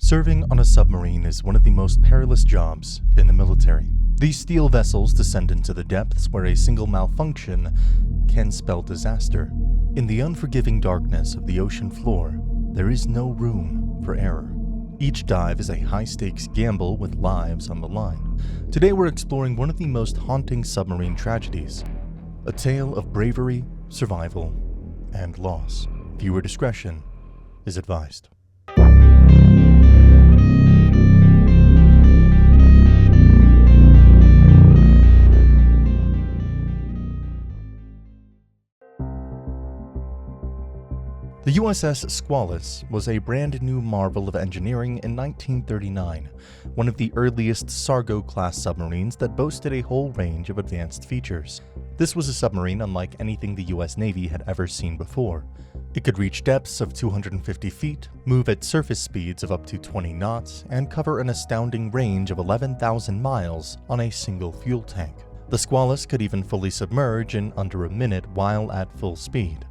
Serving on a submarine is one of the most perilous jobs in the military. These steel vessels descend into the depths where a single malfunction can spell disaster. In the unforgiving darkness of the ocean floor, there is no room for error. Each dive is a high-stakes gamble with lives on the line. Today we're exploring one of the most haunting submarine tragedies, a tale of bravery, survival, and loss. Viewer discretion is advised. The USS Squalus was a brand new marvel of engineering in 1939, one of the earliest Sargo-class submarines that boasted a whole range of advanced features. This was a submarine unlike anything the US Navy had ever seen before. It could reach depths of 250 feet, move at surface speeds of up to 20 knots, and cover an astounding range of 11,000 miles on a single fuel tank. The Squalus could even fully submerge in under a minute while at full speed.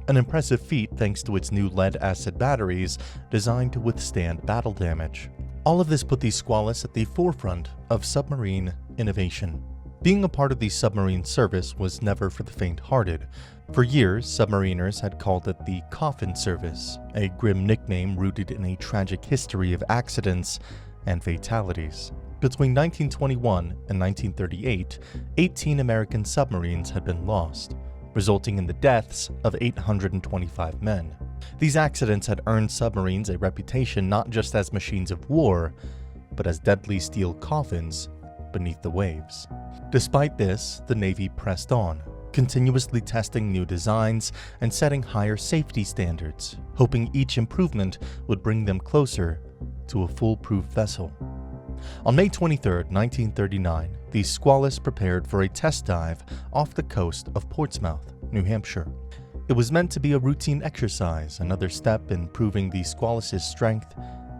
An impressive feat thanks to its new lead-acid batteries designed to withstand battle damage. All of this put the Squalus at the forefront of submarine innovation. Being a part of the submarine service was never for the faint-hearted. For years, submariners had called it the coffin service, a grim nickname rooted in a tragic history of accidents and fatalities. Between 1921 and 1938, 18 American submarines had been lost, resulting in the deaths of 825 men. These accidents had earned submarines a reputation not just as machines of war, but as deadly steel coffins beneath the waves. Despite this, the Navy pressed on, continuously testing new designs and setting higher safety standards, hoping each improvement would bring them closer to a foolproof vessel. On May 23, 1939, the Squalus prepared for a test dive off the coast of Portsmouth, New Hampshire. It was meant to be a routine exercise, another step in proving the Squalus's strength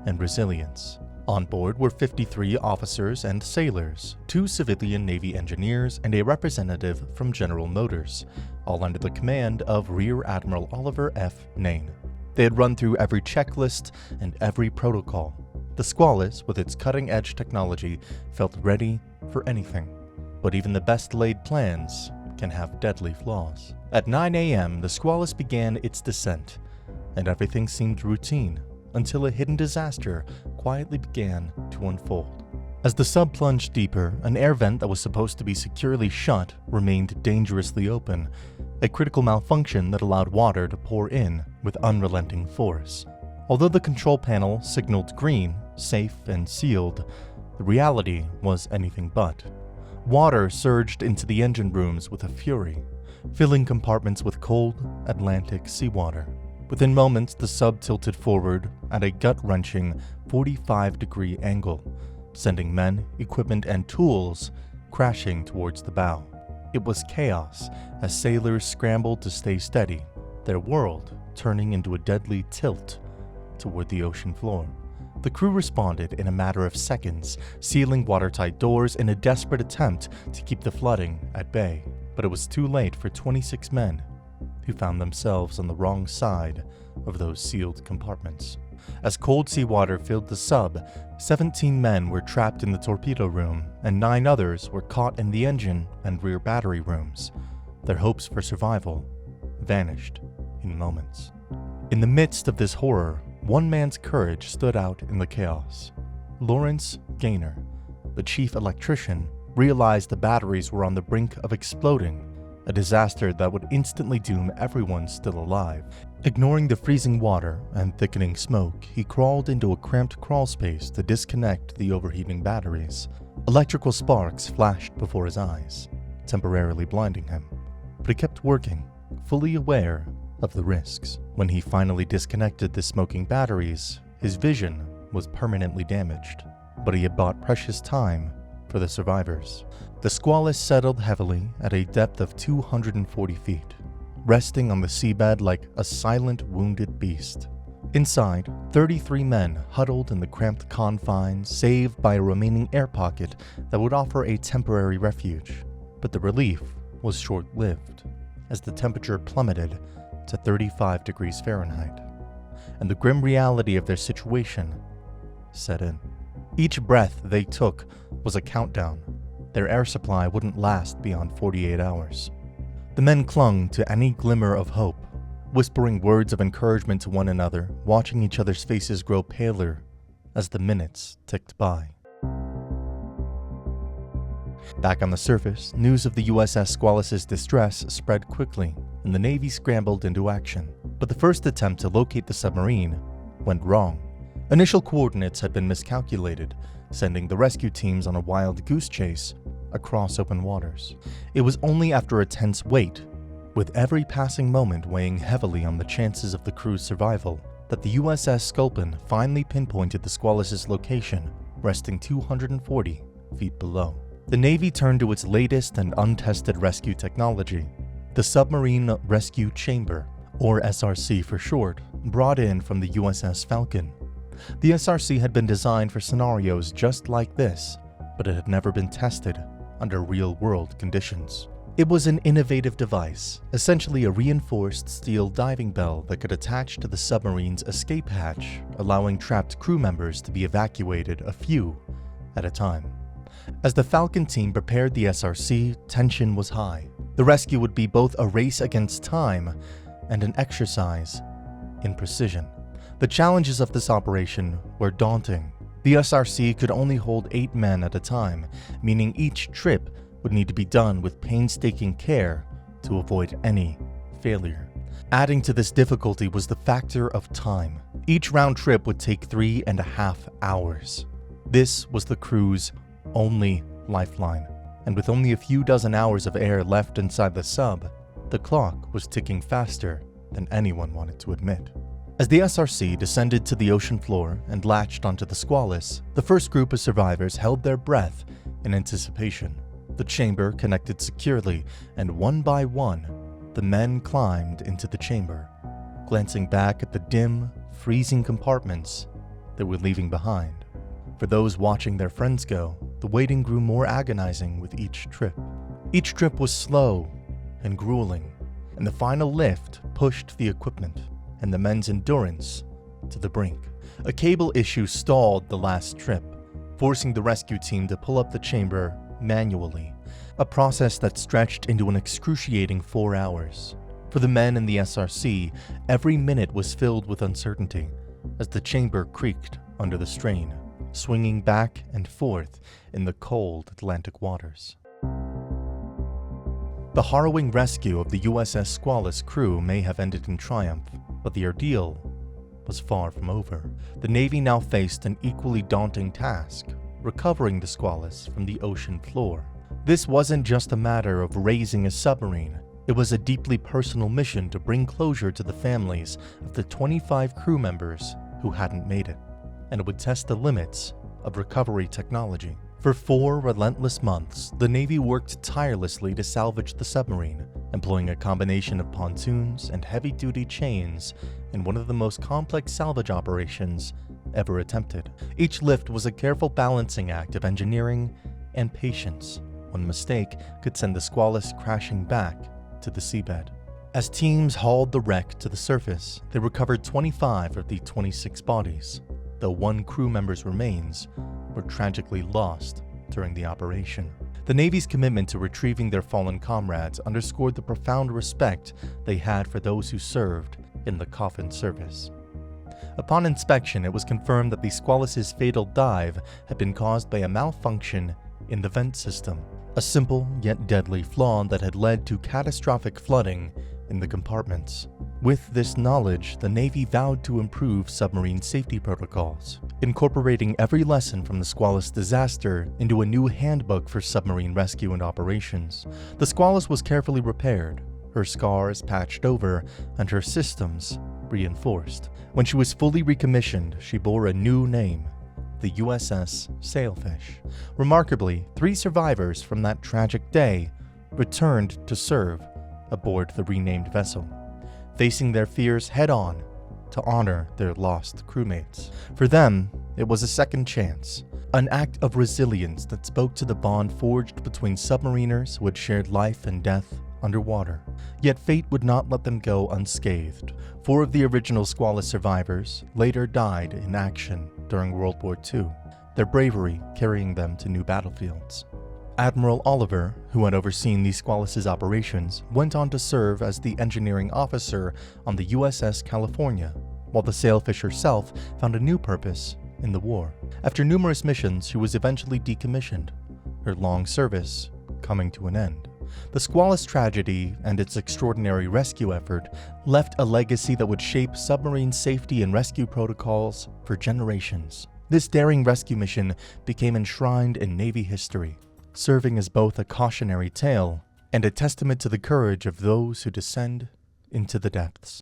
and resilience. On board were 53 officers and sailors, 2 civilian Navy engineers, and a representative from General Motors, all under the command of Rear Admiral Oliver F. Nain. They had run through every checklist and every protocol. The Squalus, with its cutting-edge technology, felt ready for anything. But even the best-laid plans can have deadly flaws. At 9 a.m., the Squalus began its descent, and everything seemed routine until a hidden disaster quietly began to unfold. As the sub plunged deeper, an air vent that was supposed to be securely shut remained dangerously open, a critical malfunction that allowed water to pour in with unrelenting force. Although the control panel signaled green, safe and sealed, the reality was anything but. Water surged into the engine rooms with a fury, filling compartments with cold Atlantic seawater. Within moments, the sub tilted forward at a gut-wrenching 45-degree angle, sending men, equipment, and tools crashing towards the bow. It was chaos as sailors scrambled to stay steady, their world turning into a deadly tilt toward the ocean floor. The crew responded in a matter of seconds, sealing watertight doors in a desperate attempt to keep the flooding at bay. But it was too late for 26 men who found themselves on the wrong side of those sealed compartments. As cold seawater filled the sub, 17 men were trapped in the torpedo room, and 9 others were caught in the engine and rear battery rooms. Their hopes for survival vanished in moments. In the midst of this horror, one man's courage stood out in the chaos. Lawrence Gaynor, the chief electrician, realized the batteries were on the brink of exploding, a disaster that would instantly doom everyone still alive. Ignoring the freezing water and thickening smoke, he crawled into a cramped crawl space to disconnect the overheating batteries. Electrical sparks flashed before his eyes, temporarily blinding him, but he kept working, fully aware of the risks. When he finally disconnected the smoking batteries, his vision was permanently damaged, but he had bought precious time for the survivors. The Squalus settled heavily at a depth of 240 feet, resting on the seabed like a silent wounded beast. Inside, 33 men huddled in the cramped confines, saved by a remaining air pocket that would offer a temporary refuge. But the relief was short-lived, as the temperature plummeted to 35 degrees Fahrenheit, and the grim reality of their situation set in. Each breath they took was a countdown. Their air supply wouldn't last beyond 48 hours. The men clung to any glimmer of hope, whispering words of encouragement to one another, watching each other's faces grow paler as the minutes ticked by. Back on the surface, news of the USS Squalus's distress spread quickly, and the Navy scrambled into action. But the first attempt to locate the submarine went wrong. Initial coordinates had been miscalculated, sending the rescue teams on a wild goose chase across open waters. It was only after a tense wait, with every passing moment weighing heavily on the chances of the crew's survival, that the USS Sculpin finally pinpointed the Squalus's location, resting 240 feet below. The Navy turned to its latest and untested rescue technology, the Submarine Rescue Chamber, or SRC for short, brought in from the USS Falcon. The SRC had been designed for scenarios just like this, but it had never been tested under real-world conditions. It was an innovative device, essentially a reinforced steel diving bell that could attach to the submarine's escape hatch, allowing trapped crew members to be evacuated a few at a time. As the Falcon team prepared the SRC, tension was high. The rescue would be both a race against time and an exercise in precision. The challenges of this operation were daunting. The SRC could only hold 8 men at a time, meaning each trip would need to be done with painstaking care to avoid any failure. Adding to this difficulty was the factor of time. Each round trip would take 3.5 hours. This was the crew's only lifeline, and with only a few dozen hours of air left inside the sub, the clock was ticking faster than anyone wanted to admit. As the SRC descended to the ocean floor and latched onto the Squalus, the first group of survivors held their breath in anticipation. The chamber connected securely, and one by one, the men climbed into the chamber, glancing back at the dim, freezing compartments they were leaving behind. For those watching their friends go, the waiting grew more agonizing with each trip. Each trip was slow and grueling, and the final lift pushed the equipment and the men's endurance to the brink. A cable issue stalled the last trip, forcing the rescue team to pull up the chamber manually, a process that stretched into an excruciating 4 hours. For the men in the SRC, every minute was filled with uncertainty as the chamber creaked under the strain, swinging back and forth in the cold Atlantic waters. The harrowing rescue of the USS Squalus crew may have ended in triumph, but the ordeal was far from over. The Navy now faced an equally daunting task: recovering the Squalus from the ocean floor. This wasn't just a matter of raising a submarine, it was a deeply personal mission to bring closure to the families of the 25 crew members who hadn't made it, and it would test the limits of recovery technology. For 4 relentless months, the Navy worked tirelessly to salvage the submarine, employing a combination of pontoons and heavy-duty chains in one of the most complex salvage operations ever attempted. Each lift was a careful balancing act of engineering and patience. One mistake could send the Squalus crashing back to the seabed. As teams hauled the wreck to the surface, they recovered 25 of the 26 bodies, though 1 crew member's remains were tragically lost during the operation. The Navy's commitment to retrieving their fallen comrades underscored the profound respect they had for those who served in the coffin service. Upon inspection, it was confirmed that the Squalus's fatal dive had been caused by a malfunction in the vent system, a simple yet deadly flaw that had led to catastrophic flooding in the compartments. With this knowledge, the Navy vowed to improve submarine safety protocols, incorporating every lesson from the Squalus disaster into a new handbook for submarine rescue and operations. The Squalus was carefully repaired, her scars patched over, and her systems reinforced. When she was fully recommissioned, she bore a new name, the USS Sailfish. Remarkably, 3 survivors from that tragic day returned to serve aboard the renamed vessel, facing their fears head-on to honor their lost crewmates. For them, it was a second chance, an act of resilience that spoke to the bond forged between submariners who had shared life and death underwater. Yet fate would not let them go unscathed. 4 of the original Squalus survivors later died in action, during World War II, their bravery carrying them to new battlefields. Admiral Oliver, who had overseen the Squalus' operations, went on to serve as the engineering officer on the USS California, while the sailfish herself found a new purpose in the war. After numerous missions, she was eventually decommissioned, her long service coming to an end. The Squalus tragedy and its extraordinary rescue effort left a legacy that would shape submarine safety and rescue protocols for generations. This daring rescue mission became enshrined in Navy history, serving as both a cautionary tale and a testament to the courage of those who descend into the depths.